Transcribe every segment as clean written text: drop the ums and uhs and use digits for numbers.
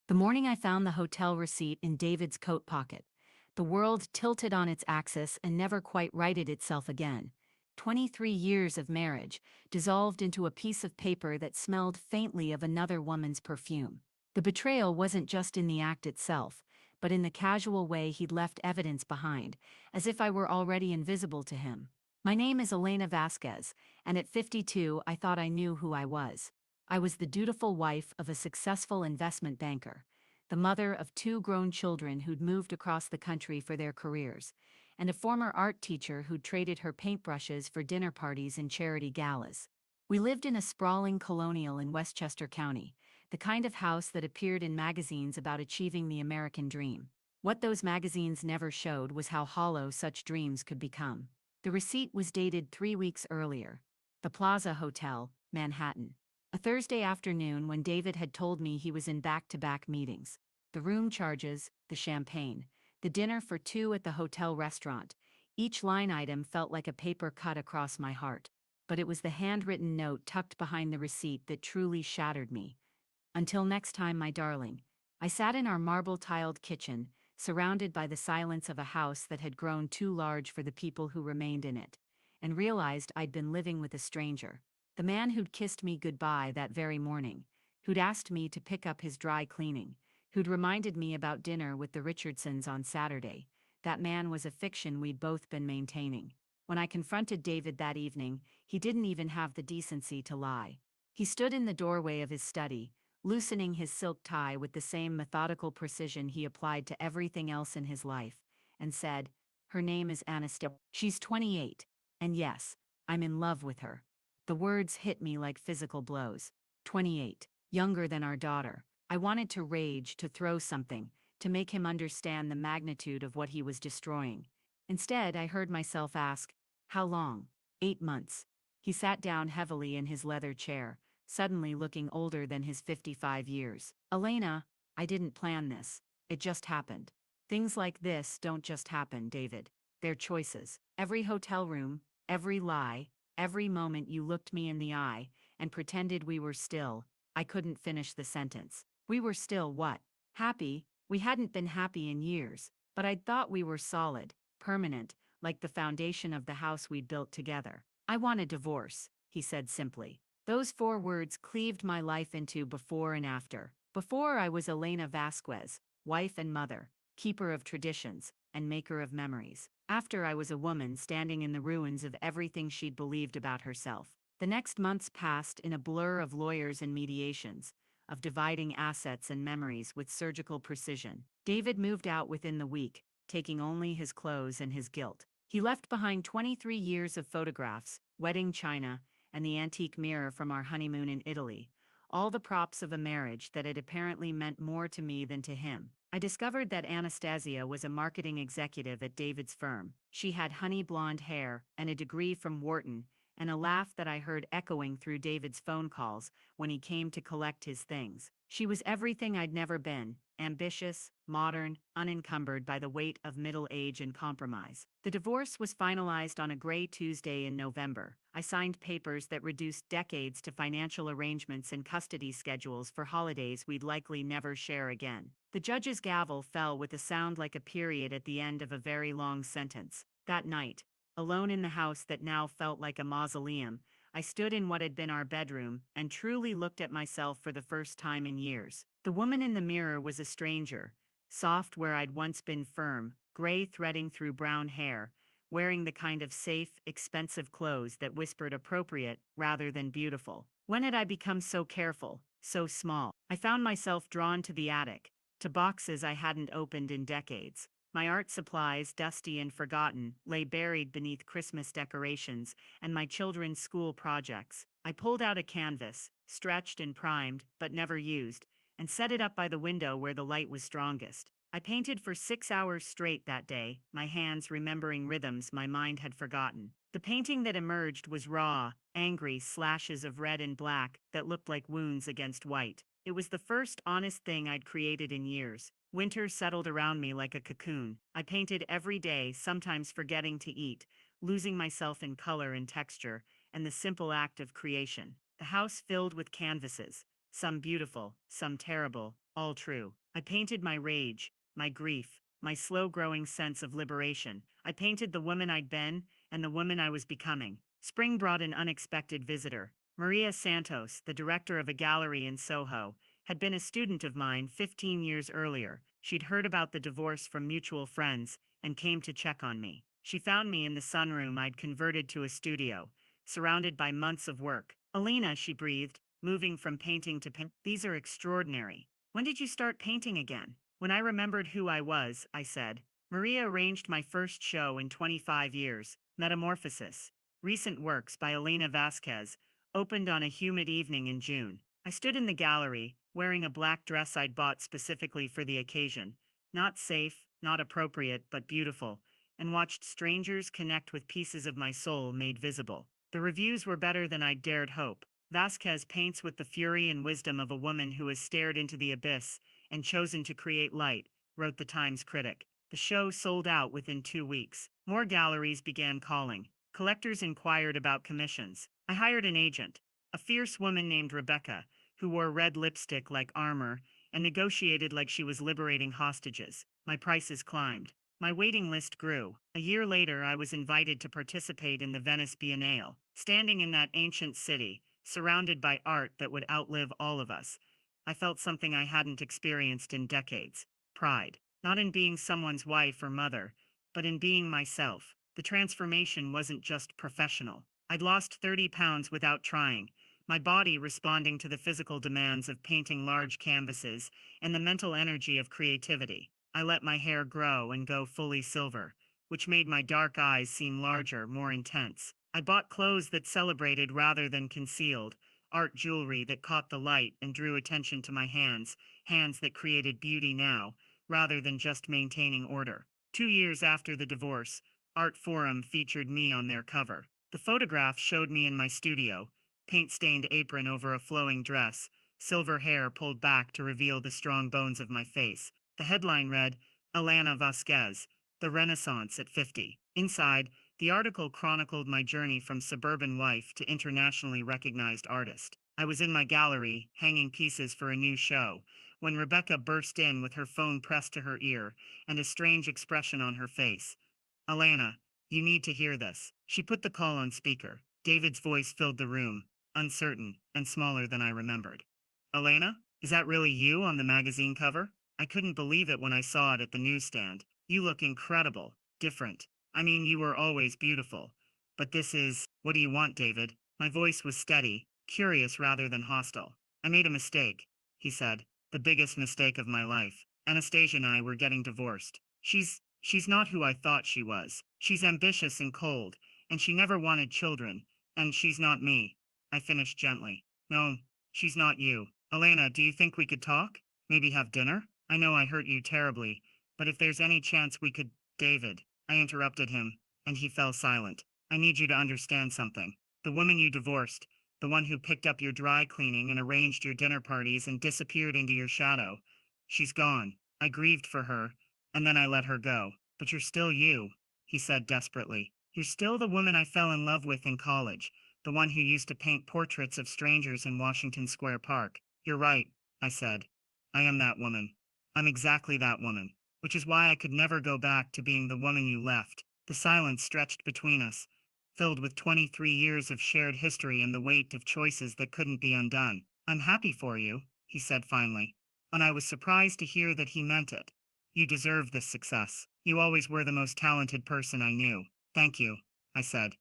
The morning I found the hotel receipt in David's coat pocket, the world tilted on its axis and never quite righted itself again. 23 years of marriage dissolved into a piece of paper that smelled faintly of another woman's perfume. The betrayal wasn't just in the act itself, but in the casual way he'd left evidence behind, as if I were already invisible to him. My name is Elena Vasquez, and at 52 I thought I knew who I was. I was the dutiful wife of a successful investment banker, the mother of two grown children who'd moved across the country for their careers, and a former art teacher who'd traded her paintbrushes for dinner parties and charity galas. We lived in a sprawling colonial in Westchester County, the kind of house that appeared in magazines about achieving the American dream. What those magazines never showed was how hollow such dreams could become. The receipt was dated 3 weeks earlier. The Plaza Hotel, Manhattan. A Thursday afternoon when David had told me he was in back-to-back meetings. The room charges, the champagne, the dinner for two at the hotel restaurant. Each line item felt like a paper cut across my heart. But it was the handwritten note tucked behind the receipt that truly shattered me. Until next time, my darling. I sat in our marble-tiled kitchen, surrounded by the silence of a house that had grown too large for the people who remained in it, and realized I'd been living with a stranger. The man who'd kissed me goodbye that very morning, who'd asked me to pick up his dry cleaning, who'd reminded me about dinner with the Richardsons on Saturday. That man was a fiction we'd both been maintaining. When I confronted David that evening, he didn't even have the decency to lie. He stood in the doorway of his study, loosening his silk tie with the same methodical precision he applied to everything else in his life, and said, "Her name is Anastasia. She's 28, and yes, I'm in love with her." The words hit me like physical blows. 28, younger than our daughter. I wanted to rage, to throw something, to make him understand the magnitude of what he was destroying. Instead, I heard myself ask, "How long?" 8 months. He sat down heavily in his leather chair, suddenly looking older than his 55 years. "Elena, I didn't plan this. It just happened. Things like this don't just happen, David. They're choices. Every hotel room, every lie, every moment you looked me in the eye and pretended we were still." I couldn't finish the sentence. We were still what? Happy? We hadn't been happy in years, but I'd thought we were solid, permanent, like the foundation of the house we'd built together. "I want a divorce," he said simply. Those 4 words cleaved my life into before and after. Before, I was Elena Vasquez, wife and mother, keeper of traditions, and maker of memories. After, I was a woman standing in the ruins of everything she'd believed about herself. The next months passed in a blur of lawyers and mediations, of dividing assets and memories with surgical precision. David moved out within the week, taking only his clothes and his guilt. He left behind 23 years of photographs, wedding china, and the antique mirror from our honeymoon in Italy, all the props of a marriage that had apparently meant more to me than to him. I discovered that Anastasia was a marketing executive at David's firm. She had honey blonde hair and a degree from Wharton, and a laugh that I heard echoing through David's phone calls when he came to collect his things. She was everything I'd never been: ambitious, modern, unencumbered by the weight of middle age and compromise. The divorce was finalized on a gray Tuesday in November. I signed papers that reduced decades to financial arrangements and custody schedules for holidays we'd likely never share again. The judge's gavel fell with a sound like a period at the end of a very long sentence. That night, alone in the house that now felt like a mausoleum, I stood in what had been our bedroom and truly looked at myself for the first time in years. The woman in the mirror was a stranger, soft where I'd once been firm, gray threading through brown hair, wearing the kind of safe, expensive clothes that whispered appropriate rather than beautiful. When had I become so careful, so small? I found myself drawn to the attic, to boxes I hadn't opened in decades. My art supplies, dusty and forgotten, lay buried beneath Christmas decorations and my children's school projects. I pulled out a canvas, stretched and primed, but never used, and set it up by the window where the light was strongest. I painted for 6 hours straight that day, my hands remembering rhythms my mind had forgotten. The painting that emerged was raw, angry slashes of red and black that looked like wounds against white. It was the first honest thing I'd created in years. Winter settled around me like a cocoon. I painted every day, sometimes forgetting to eat, losing myself in color and texture, and the simple act of creation. The house filled with canvases, some beautiful, some terrible, all true. I painted my rage, my grief, my slow-growing sense of liberation. I painted the woman I'd been and the woman I was becoming. Spring brought an unexpected visitor. Maria Santos, the director of a gallery in Soho, had been a student of mine 15 years earlier. She'd heard about the divorce from mutual friends and came to check on me. She found me in the sunroom I'd converted to a studio, surrounded by months of work. Alina, she breathed, moving from painting to paint. These are extraordinary. When did you start painting again? When I remembered who I was, I said. Maria arranged my first show in 25 years, Metamorphosis. Recent Works by Elena Vasquez, opened on a humid evening in June. I stood in the gallery, wearing a black dress I'd bought specifically for the occasion. Not safe, not appropriate, but beautiful, and watched strangers connect with pieces of my soul made visible. The reviews were better than I'd dared hope. Vasquez paints with the fury and wisdom of a woman who has stared into the abyss and chosen to create light, wrote the Times critic. The show sold out within 2 weeks. More galleries began calling. Collectors inquired about commissions. I hired an agent, a fierce woman named Rebecca, who wore red lipstick like armor and negotiated like she was liberating hostages. My prices climbed. My waiting list grew. A year later, I was invited to participate in the Venice Biennale. Standing in that ancient city, surrounded by art that would outlive all of us, I felt something I hadn't experienced in decades: pride. Not in being someone's wife or mother, but in being myself. The transformation wasn't just professional. I'd lost 30 pounds without trying, my body responding to the physical demands of painting large canvases and the mental energy of creativity. I let my hair grow and go fully silver, which made my dark eyes seem larger, more intense. I bought clothes that celebrated rather than concealed, art jewelry that caught the light and drew attention to my hands, hands that created beauty now, rather than just maintaining order. 2 years after the divorce, Art Forum featured me on their cover. The photograph showed me in my studio, paint-stained apron over a flowing dress, silver hair pulled back to reveal the strong bones of my face. The headline read, Alana Vasquez, The Renaissance at 50. Inside, the article chronicled my journey from suburban wife to internationally recognized artist. I was in my gallery, hanging pieces for a new show, when Rebecca burst in with her phone pressed to her ear and a strange expression on her face. Alana, you need to hear this. She put the call on speaker. David's voice filled the room, uncertain and smaller than I remembered. Alana, is that really you on the magazine cover? I couldn't believe it when I saw it at the newsstand. You look incredible, different. I mean, you were always beautiful. But this is, what do you want, David? My voice was steady, curious rather than hostile. I made a mistake, he said. The biggest mistake of my life. Anastasia and I were getting divorced. She's not who I thought she was. She's ambitious and cold, and she never wanted children, and she's not me. I finished gently. No, she's not you. Elena, do you think we could talk? Maybe have dinner? I know I hurt you terribly, but if there's any chance we could... David, I interrupted him, and he fell silent. I need you to understand something. The woman you divorced, the one who picked up your dry cleaning and arranged your dinner parties and disappeared into your shadow, she's gone. I grieved for her, and then I let her go. But you're still you, he said desperately. You're still the woman I fell in love with in college, the one who used to paint portraits of strangers in Washington Square Park. You're right, I said. I am that woman. I'm exactly that woman, which is why I could never go back to being the woman you left. The silence stretched between us, filled with 23 years of shared history and the weight of choices that couldn't be undone. I'm happy for you, he said finally, and I was surprised to hear that he meant it. You deserve this success. You always were the most talented person I knew. Thank you, I said.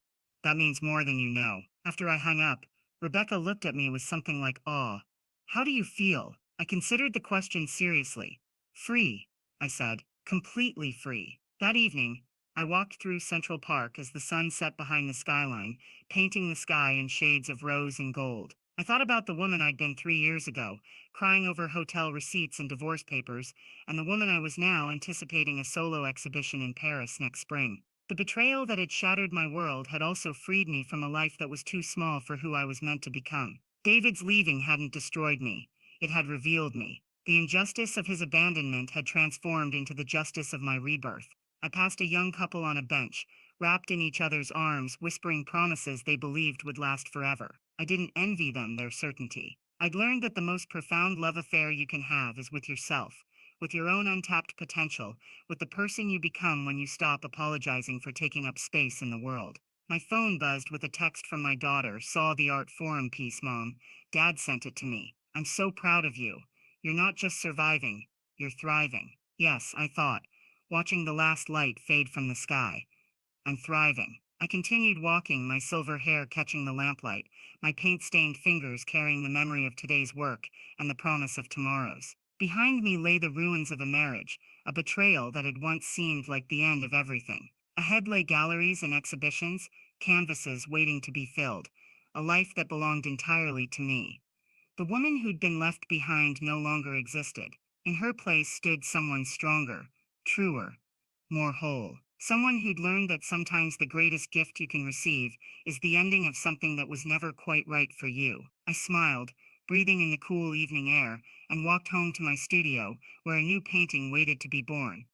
That means more than you know. After I hung up, Rebecca looked at me with something like awe. How do you feel? I considered the question seriously. Free, I said. Completely free. That evening, I walked through Central Park as the sun set behind the skyline, painting the sky in shades of rose and gold. I thought about the woman I'd been 3 years ago, crying over hotel receipts and divorce papers, and the woman I was now anticipating a solo exhibition in Paris next spring. The betrayal that had shattered my world had also freed me from a life that was too small for who I was meant to become. David's leaving hadn't destroyed me. It had revealed me. The injustice of his abandonment had transformed into the justice of my rebirth. I passed a young couple on a bench, wrapped in each other's arms, whispering promises they believed would last forever. I didn't envy them their certainty. I'd learned that the most profound love affair you can have is with yourself, with your own untapped potential, with the person you become when you stop apologizing for taking up space in the world. My phone buzzed with a text from my daughter. Saw the art forum piece, Mom. Dad sent it to me. I'm so proud of you. You're not just surviving, you're thriving. Yes, I thought, watching the last light fade from the sky. I'm thriving. I continued walking, my silver hair catching the lamplight, my paint stained fingers carrying the memory of today's work and the promise of tomorrow's. Behind me lay the ruins of a marriage, a betrayal that had once seemed like the end of everything. Ahead lay galleries and exhibitions, canvases waiting to be filled, a life that belonged entirely to me. The woman who'd been left behind no longer existed. In her place stood someone stronger, truer, more whole. Someone who'd learned that sometimes the greatest gift you can receive is the ending of something that was never quite right for you. I smiled, breathing in the cool evening air, and walked home to my studio, where a new painting waited to be born.